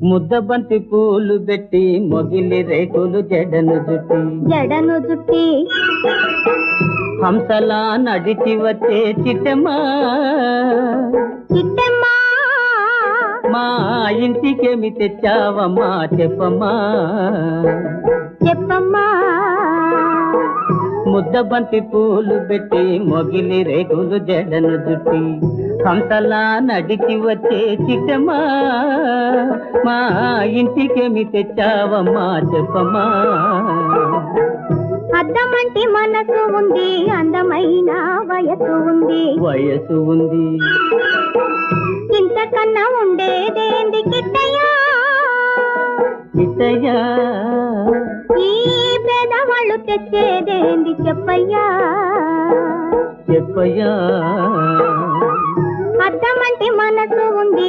ముద్దబంతి పూలు పెట్టి మొగిలి రేకులు జడను జుట్టి హంసలా నడిచి వచ్చే చిట్టమ్మా మా ఇంటికేమి తెచ్చావమ్మా చెప్పమ్మా ముద్దబంతి పూలు పెట్టి మొగిలి రేకులు జడను జుట్టి హంసలా నడిచి వచ్చే చిట్టమ్మా మా ఇంటికేమి తెచ్చావమ్మా చెప్పమ్మా అద్దమంటి మనసు ఉంది అందమైన వయసు ఉంది ఇంతకన్నా ఉండేదేంది కిట్టయ్యా ఈ పేదవాళ్ళు తెచ్చేదేంది చెప్పయ్యా చెప్పయ్యా అద్దమంటి మనసు ఉంది